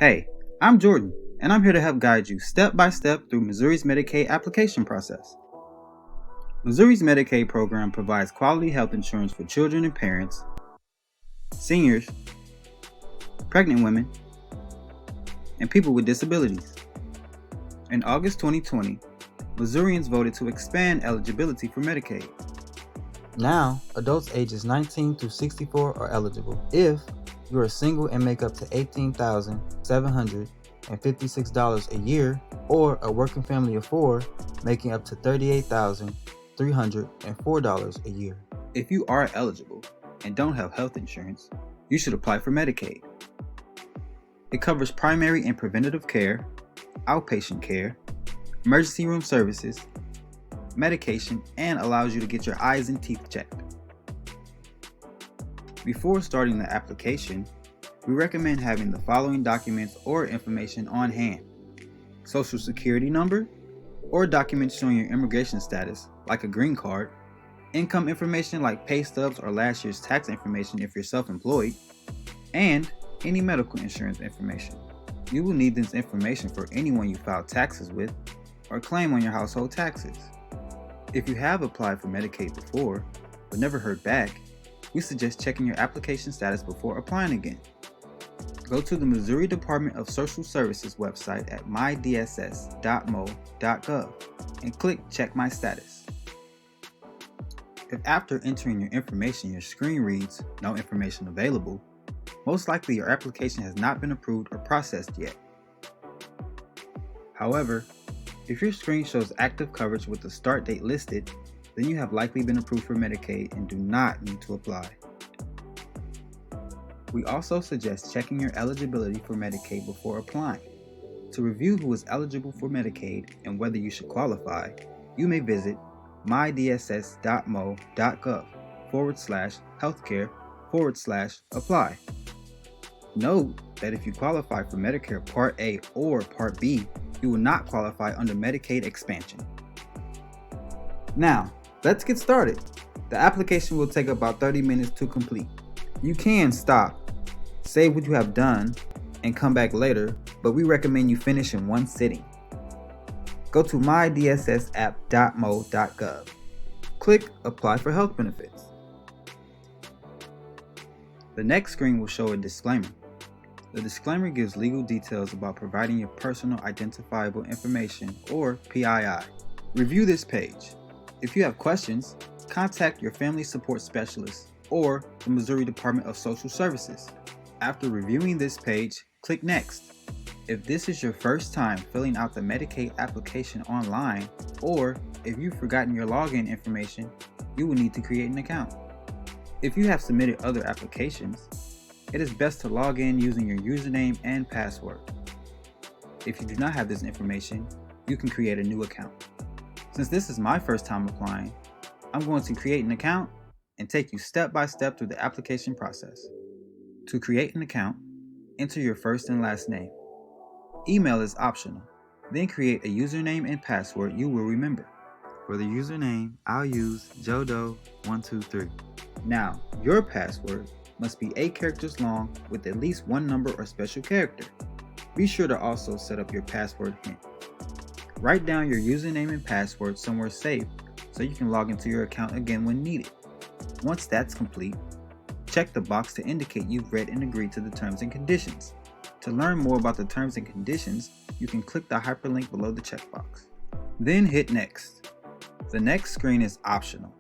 Hey, I'm Jordan, and I'm here to help guide you step by step through Missouri's Medicaid application process. Missouri's Medicaid program provides quality health insurance for children and parents, seniors, pregnant women, and people with disabilities. In August 2020, Missourians voted to expand eligibility for Medicaid. Now, adults ages 19 through 64 are eligible if you are single and make up to $18,756 a year, or a working family of 4 making up to $38,304 a year. If you are eligible and don't have health insurance, you should apply for Medicaid. It covers primary and preventative care, outpatient care, emergency room services, medication, and allows you to get your eyes and teeth checked. Before starting the application, we recommend having the following documents or information on hand: Social Security number, or documents showing your immigration status, like a green card, income information like pay stubs or last year's tax information if you're self-employed, and any medical insurance information. You will need this information for anyone you file taxes with or claim on your household taxes. If you have applied for Medicaid before, but never heard back, we suggest checking your application status before applying again. Go to the Missouri Department of Social Services website at mydss.mo.gov and click Check My Status. If after entering your information your screen reads No information available, most likely your application has not been approved or processed yet. However, if your screen shows active coverage with the start date listed, then you have likely been approved for Medicaid and do not need to apply. We also suggest checking your eligibility for Medicaid before applying. To review who is eligible for Medicaid and whether you should qualify, you may visit mydss.mo.gov/healthcare/apply. Note that if you qualify for Medicare Part A or Part B, you will not qualify under Medicaid expansion. Now, let's get started. The application will take about 30 minutes to complete. You can stop, save what you have done, and come back later, but we recommend you finish in one sitting. Go to mydss.mo.gov. Click Apply for Health Benefits. The next screen will show a disclaimer. The disclaimer gives legal details about providing your personal identifiable information, or PII. Review this page. If you have questions, contact your family support specialist or the Missouri Department of Social Services. After reviewing this page, click Next. If this is your first time filling out the Medicaid application online, or if you've forgotten your login information, you will need to create an account. If you have submitted other applications, it is best to log in using your username and password. If you do not have this information, you can create a new account. Since this is my first time applying, I'm going to create an account and take you step by step through the application process. To create an account, enter your first and last name. Email is optional. Then create a username and password you will remember. For the username, I'll use Jodo123. Now, your password must be 8 characters long with at least one number or special character. Be sure to also set up your password hint. Write down your username and password somewhere safe so you can log into your account again when needed. Once that's complete, check the box to indicate you've read and agreed to the terms and conditions. To learn more about the terms and conditions, you can click the hyperlink below the checkbox. Then hit Next. The next screen is optional.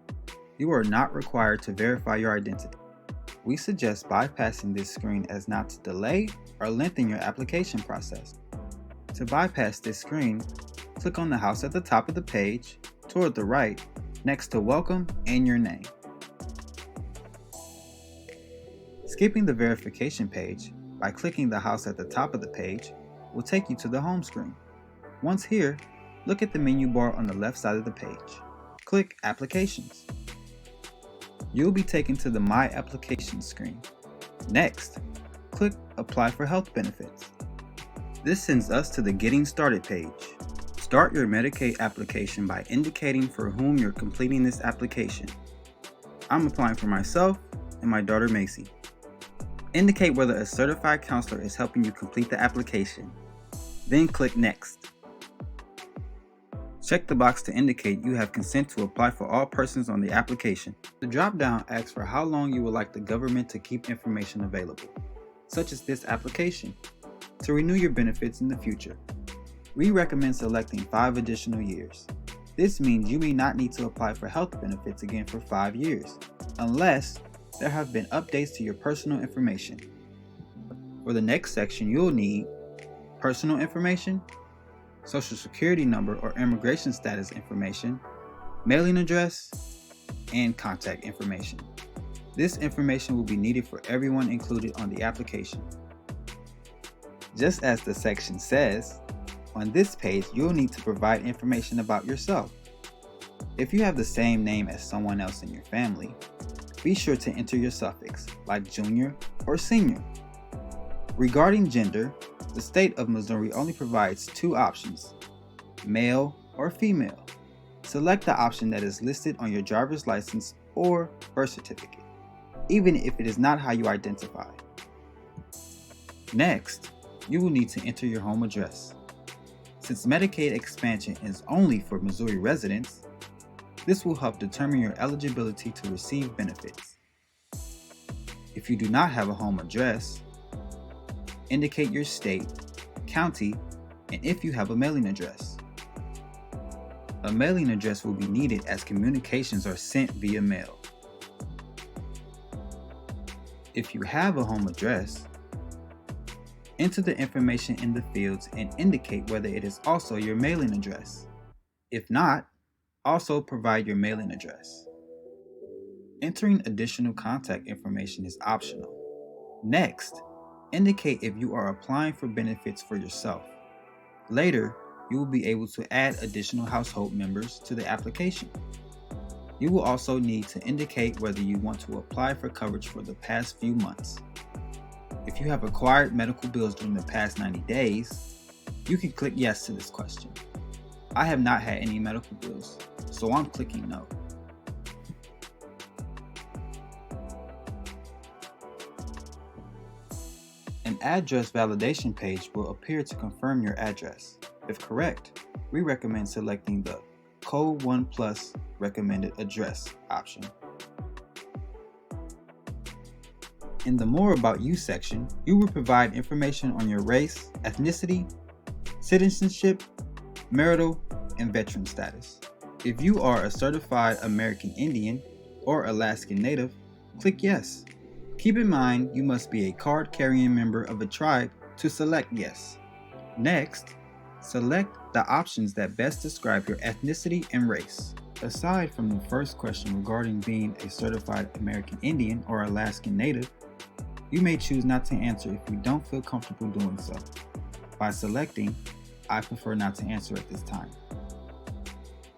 You are not required to verify your identity. We suggest bypassing this screen as not to delay or lengthen your application process. To bypass this screen, click on the house at the top of the page, toward the right, next to Welcome and your name. Skipping the verification page by clicking the house at the top of the page will take you to the home screen. Once here, look at the menu bar on the left side of the page. Click Applications. You'll be taken to the My Application screen. Next, click Apply for Health Benefits. This sends us to the Getting Started page. Start your Medicaid application by indicating for whom you're completing this application. I'm applying for myself and my daughter Macy. Indicate whether a certified counselor is helping you complete the application. Then click Next. Check the box to indicate you have consent to apply for all persons on the application. The drop-down asks for how long you would like the government to keep information available, such as this application, to renew your benefits in the future. We recommend selecting 5 additional years. This means you may not need to apply for health benefits again for 5 years, unless there have been updates to your personal information. For the next section, you'll need personal information, social security number or immigration status information, mailing address, and contact information. This information will be needed for everyone included on the application. Just as the section says, on this page you'll need to provide information about yourself. If you have the same name as someone else in your family, be sure to enter your suffix, like junior or senior. Regarding gender, the state of Missouri only provides 2 options, male or female. Select the option that is listed on your driver's license or birth certificate, even if it is not how you identify. Next, you will need to enter your home address. Since Medicaid expansion is only for Missouri residents, this will help determine your eligibility to receive benefits. If you do not have a home address, indicate your state, county, and if you have a mailing address. A mailing address will be needed as communications are sent via mail. If you have a home address, enter the information in the fields and indicate whether it is also your mailing address. If not, also provide your mailing address. Entering additional contact information is optional. Next, indicate if you are applying for benefits for yourself. Later, you will be able to add additional household members to the application. You will also need to indicate whether you want to apply for coverage for the past few months. If you have acquired medical bills during the past 90 days, you can click yes to this question. I have not had any medical bills, so I'm clicking no. An address validation page will appear to confirm your address. If correct, we recommend selecting the Code 1 Plus Recommended Address option. In the More About You section, you will provide information on your race, ethnicity, citizenship, marital, and veteran status. If you are a certified American Indian or Alaskan Native, click yes. Keep in mind you must be a card-carrying member of a tribe to select yes. Next, select the options that best describe your ethnicity and race. Aside from the first question regarding being a certified American Indian or Alaskan Native, you may choose not to answer if you don't feel comfortable doing so, by selecting I prefer not to answer at this time.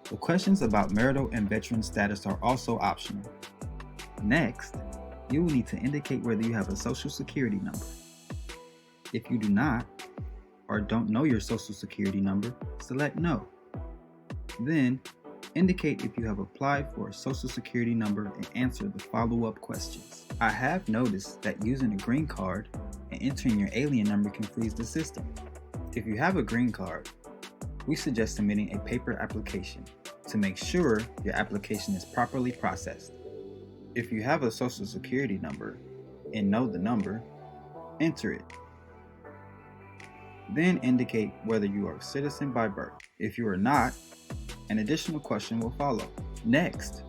The questions about marital and veteran status are also optional. Next, you will need to indicate whether you have a social security number. If you do not, or don't know your social security number, select no. Then, indicate if you have applied for a social security number and answer the follow-up questions. I have noticed that using a green card and entering your alien number can freeze the system. If you have a green card, we suggest submitting a paper application to make sure your application is properly processed. If you have a social security number and know the number, enter it. Then indicate whether you are a citizen by birth. If you are not, an additional question will follow. Next,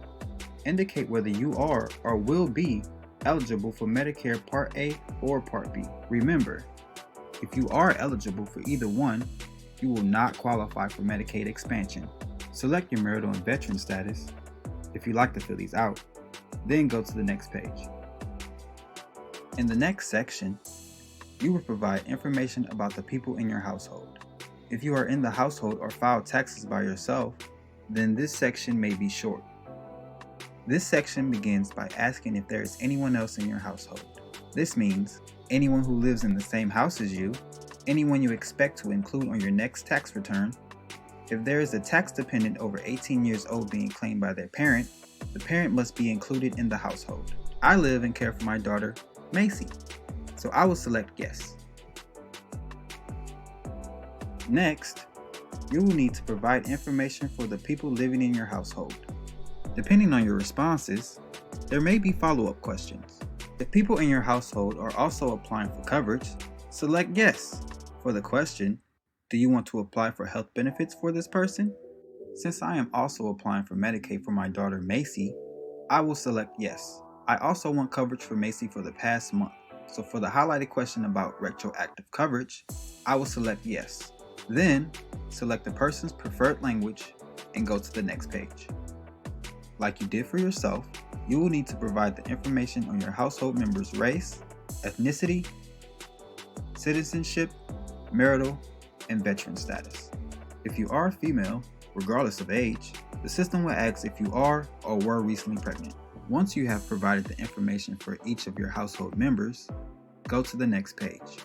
indicate whether you are or will be eligible for Medicare Part A or Part B. Remember, if you are eligible for either one, you will not qualify for Medicaid expansion. Select your marital and veteran status, if you'd like to fill these out, then go to the next page. In the next section, you will provide information about the people in your household. If you are in the household or file taxes by yourself, then this section may be short. This section begins by asking if there is anyone else in your household. This means anyone who lives in the same house as you, anyone you expect to include on your next tax return. If there is a tax dependent over 18 years old being claimed by their parent, the parent must be included in the household. I live and care for my daughter, Macy. so I will select yes. Next, you will need to provide information for the people living in your household. Depending on your responses, there may be follow-up questions. If people in your household are also applying for coverage, select yes. For the question, do you want to apply for health benefits for this person? Since I am also applying for Medicaid for my daughter Macy, I will select yes. I also want coverage for Macy for the past month. So for the highlighted question about retroactive coverage, I will select yes. Then, select the person's preferred language and go to the next page. Like you did for yourself, you will need to provide the information on your household member's race, ethnicity, citizenship, marital, and veteran status. If you are a female, regardless of age, the system will ask if you are or were recently pregnant. Once you have provided the information for each of your household members, go to the next page.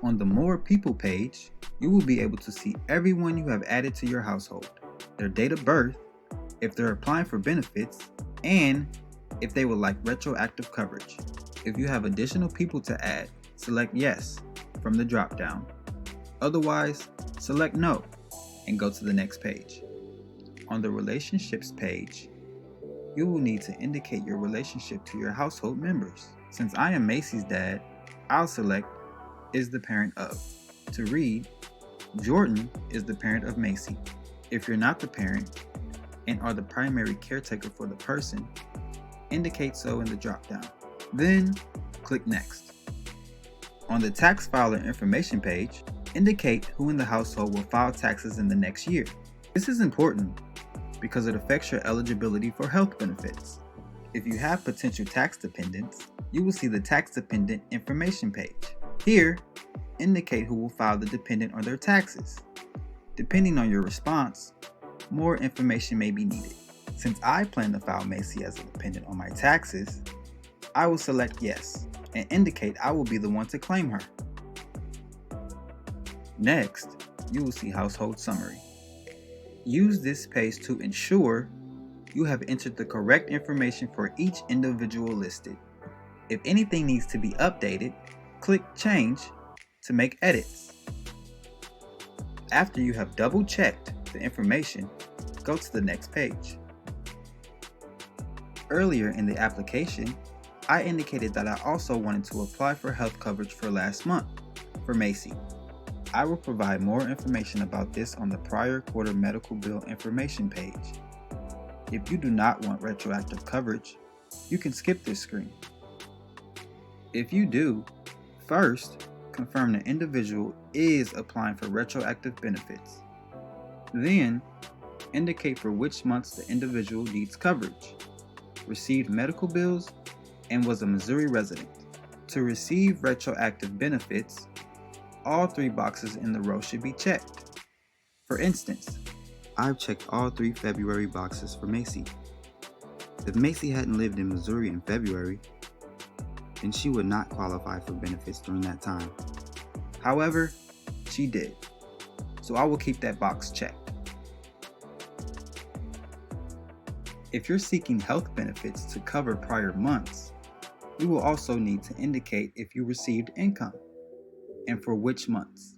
On the More People page, you will be able to see everyone you have added to your household, their date of birth, if they're applying for benefits, and if they would like retroactive coverage. If you have additional people to add, select yes from the drop-down. Otherwise, select no and go to the next page. On the Relationships page, you will need to indicate your relationship to your household members. Since I am Macy's dad, I'll select is the parent of. To read, Jordan is the parent of Macy. If you're not the parent and are the primary caretaker for the person, indicate so in the drop-down. Then, click Next. On the Tax Filer Information page, indicate who in the household will file taxes in the next year. This is important because it affects your eligibility for health benefits. If you have potential tax dependents, you will see the Tax Dependent Information page. Here, indicate who will file the dependent on their taxes. Depending on your response, more information may be needed. Since I plan to file Macy as a dependent on my taxes, I will select yes and indicate I will be the one to claim her. Next, you will see Household Summary. Use this page to ensure you have entered the correct information for each individual listed. If anything needs to be updated, click Change to make edits. After you have double-checked the information, go to the next page. Earlier in the application, I indicated that I also wanted to apply for health coverage for last month for Macy. I will provide more information about this on the prior quarter medical bill information page. If you do not want retroactive coverage, you can skip this screen. If you do, first, confirm the individual is applying for retroactive benefits. Then, indicate for which months the individual needs coverage, received medical bills, and was a Missouri resident. To receive retroactive benefits, all three boxes in the row should be checked. For instance, I've checked all three February boxes for Macy. If Macy hadn't lived in Missouri in February, then she would not qualify for benefits during that time. However, she did, so I will keep that box checked. If you're seeking health benefits to cover prior months, you will also need to indicate if you received income and for which months.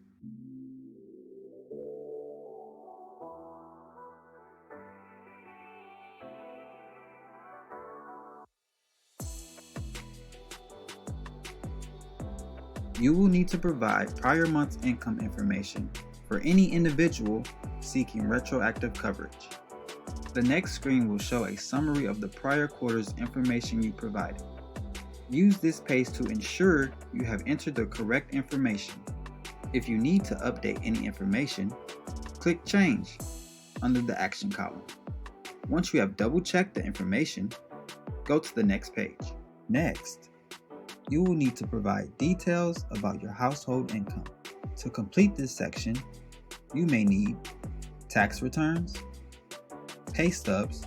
You will need to provide prior month's income information for any individual seeking retroactive coverage. The next screen will show a summary of the prior quarter's information you provided. Use this page to ensure you have entered the correct information. If you need to update any information, click Change under the Action column. Once you have double-checked the information, go to the next page. Next, you will need to provide details about your household income. To complete this section, you may need tax returns, pay stubs,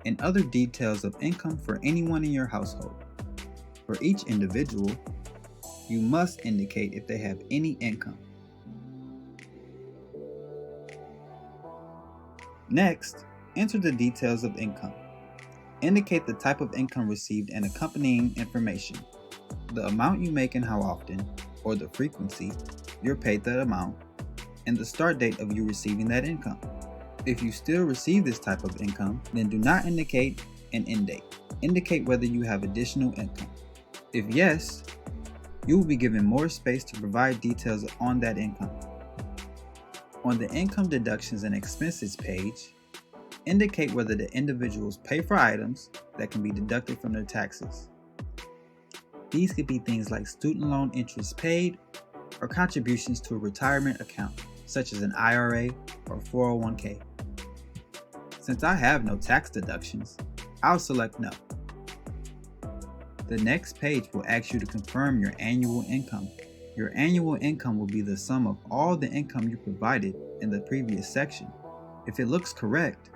and other details of income for anyone in your household. For each individual, you must indicate if they have any income. Next, enter the details of income. Indicate the type of income received and accompanying information. the amount you make and how often, or the frequency you're paid that amount, and the start date of you receiving that income. If you still receive this type of income, then do not indicate an end date. Indicate whether you have additional income. If yes, you will be given more space to provide details on that income. On the Income Deductions and Expenses page, indicate whether the individuals pay for items that can be deducted from their taxes. These could be things like student loan interest paid or contributions to a retirement account, such as an IRA or 401k. Since I have no tax deductions, I'll select No. The next page will ask you to confirm your annual income. Your annual income will be the sum of all the income you provided in the previous section. If it looks correct,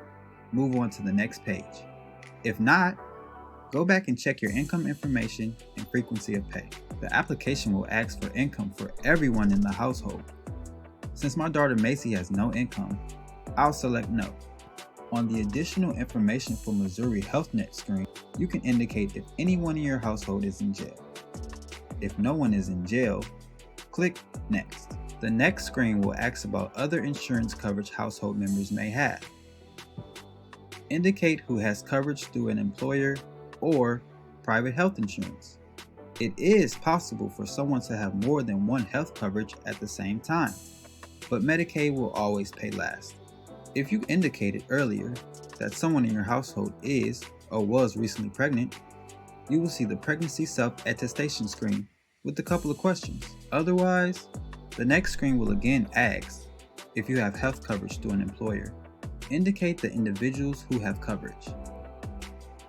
move on to the next page. If not, go back and check your income information and frequency of pay. The application will ask for income for everyone in the household. Since my daughter Macy has no income, I'll select No. On the Additional Information for Missouri HealthNet screen, you can indicate if anyone in your household is in jail. If no one is in jail, click Next. The next screen will ask about other insurance coverage household members may have. Indicate who has coverage through an employer or private health insurance. It is possible for someone to have more than one health coverage at the same time, but Medicaid will always pay last. If you indicated earlier that someone in your household is or was recently pregnant, you will see the Pregnancy Self-Attestation screen with a couple of questions. Otherwise, the next screen will again ask if you have health coverage through an employer. Indicate the individuals who have coverage.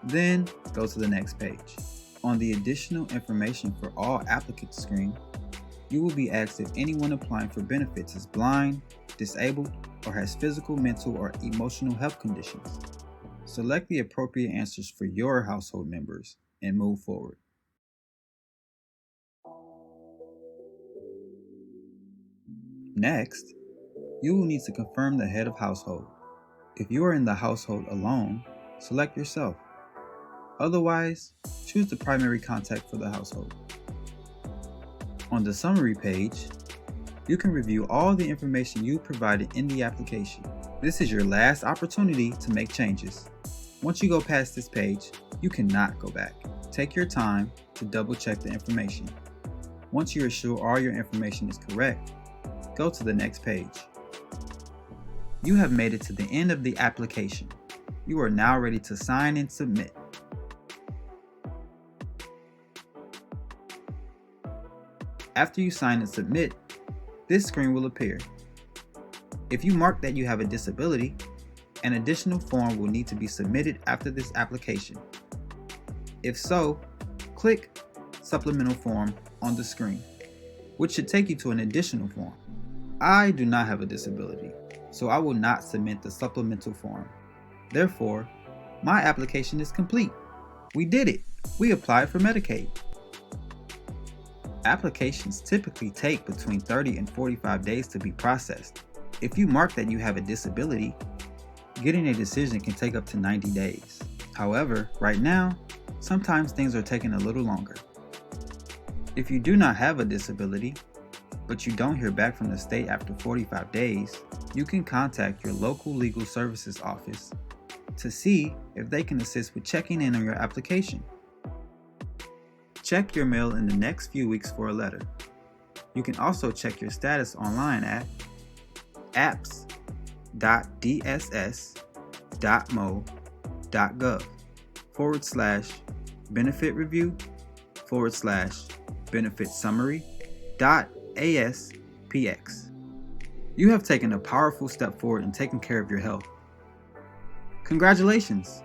Then go to the next page. On the Additional Information for All Applicants screen, you will be asked if anyone applying for benefits is blind, disabled, or has physical, mental, or emotional health conditions. Select the appropriate answers for your household members and move forward. Next, you will need to confirm the head of household. If you are in the household alone, select yourself. Otherwise, choose the primary contact for the household. On the summary page, you can review all the information you provided in the application. This is your last opportunity to make changes. Once you go past this page, you cannot go back. Take your time to double check the information. Once you are sure all your information is correct, go to the next page. You have made it to the end of the application. You are now ready to sign and submit. After you sign and submit, this screen will appear. If you mark that you have a disability, an additional form will need to be submitted after this application. If so, click Supplemental Form on the screen, which should take you to an additional form. I do not have a disability, so I will not submit the supplemental form. Therefore, my application is complete. We did it. We applied for Medicaid. Applications typically take between 30 and 45 days to be processed. If you mark that you have a disability, getting a decision can take up to 90 days. However, right now, sometimes things are taking a little longer. If you do not have a disability, but you don't hear back from the state after 45 days, you can contact your local legal services office to see if they can assist with checking in on your application. Check your mail in the next few weeks for a letter. You can also check your status online at apps.dss.mo.gov/benefit review/benefit summary.aspx. You have taken a powerful step forward in taking care of your health. Congratulations!